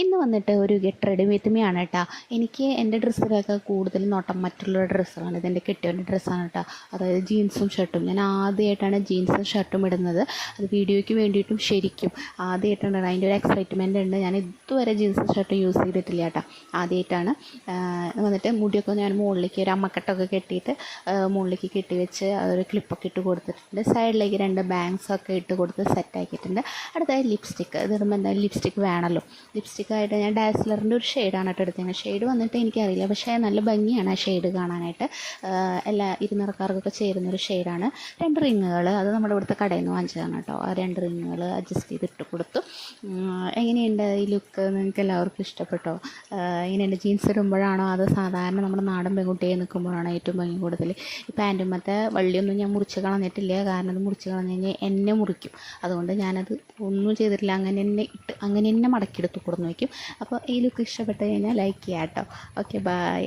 ഇന്ന് വന്നിട്ട് ഒരു ഗെറ്റ് റെഡി വിത്ത് മീ ആണ് കേട്ടോ. എനിക്ക് എൻ്റെ ഡ്രസ്സിലൊക്കെ കൂടുതൽ നോട്ടം മറ്റുള്ള ഡ്രസ്സുകളാണ്. ഇതെൻ്റെ കെട്ടിയവൻ്റെ ഡ്രസ്സാണ് കേട്ടോ. അതായത് ജീൻസും ഷർട്ടും. ഞാൻ ആദ്യമായിട്ടാണ് ജീൻസും ഷർട്ടും ഇടുന്നത്. അത് വീഡിയോയ്ക്ക് വേണ്ടിയിട്ടും ശരിക്കും ആദ്യമായിട്ടാണ്. അതിൻ്റെ ഒരു എക്സൈറ്റ്മെൻ്റ് ഉണ്ട്. ഞാൻ ഇതുവരെ ജീൻസും ഷർട്ടും യൂസ് ചെയ്തിട്ടില്ല കേട്ടോ. ആദ്യമായിട്ടാണ്. വന്നിട്ട് മുടിയൊക്കെ ഞാൻ മുകളിലേക്ക് ഒരു അമ്മക്കെട്ടൊക്കെ കെട്ടിയിട്ട് മുകളിലേക്ക് കെട്ടി വെച്ച് അതൊരു ക്ലിപ്പൊക്കെ ഇട്ട് കൊടുത്തിട്ടുണ്ട്. സൈഡിലേക്ക് 2 ബാങ്ക്സൊക്കെ ഇട്ട് കൊടുത്ത് സെറ്റാക്കിയിട്ടുണ്ട്. അടുത്തായി ലിപ്സ്റ്റിക്ക്. ഇതിടുമ്പോൾ എന്തായാലും ലിപ്സ്റ്റിക്ക് വേണമല്ലോ. ലിപ്സ്റ്റിക്കായിട്ട് ഞാൻ ഡാസ്ലറിൻ്റെ ഒരു ഷെയ്ഡാണ് കേട്ടോ എടുത്തത്. ഷെയ്ഡ് വന്നിട്ട് എനിക്കറിയില്ല, പക്ഷേ നല്ല ഭംഗിയാണ് ആ ഷെയ്ഡ് കാണാനായിട്ട്. എല്ലാ ഇരുനിറക്കാർക്കൊക്കെ ചേരുന്നൊരു ഷെയ്ഡാണ്. 2 റിങ്ങുകൾ അത് നമ്മുടെ ഇവിടുത്തെ കടയിൽ നിന്ന് വാങ്ങിച്ചതാണ് കേട്ടോ. ആ 2 റിങ്ങുകൾ അഡ്ജസ്റ്റ് ചെയ്തിട്ട് കൊടുത്തു. എങ്ങനെയുണ്ട് ഈ ലുക്ക്? നിങ്ങൾക്ക് എല്ലാവർക്കും ഇഷ്ടപ്പെട്ടോ? എങ്ങനെയുണ്ട്? ജീൻസ് ഇടുമ്പോഴാണോ അതോ സാധാരണ നമ്മുടെ നാടൻ പെൺകുട്ടിയെ നിൽക്കുമ്പോഴാണോ ഏറ്റവും ഭംഗി കൂടുതൽ? ഈ പാൻറ്റുമത്തെ വള്ളിയൊന്നും ഞാൻ മുറിച്ച് കളഞ്ഞിട്ടില്ല. കാരണം അത് മുറിച്ച് കളഞ്ഞ് കഴിഞ്ഞാൽ എന്നെ മുറിക്കും. അതുകൊണ്ട് ഞാനത് ഒന്നും ചെയ്തിട്ടില്ല. അങ്ങനെ തന്നെ മടക്കിയെടുത്ത് കൊടുന്ന് വയ്ക്കും. അപ്പോൾ ഈ ലുക്ക് ഇഷ്ടപ്പെട്ട് കഴിഞ്ഞാൽ ലൈക്ക് ചെയ്യാം കേട്ടോ. Okay, by.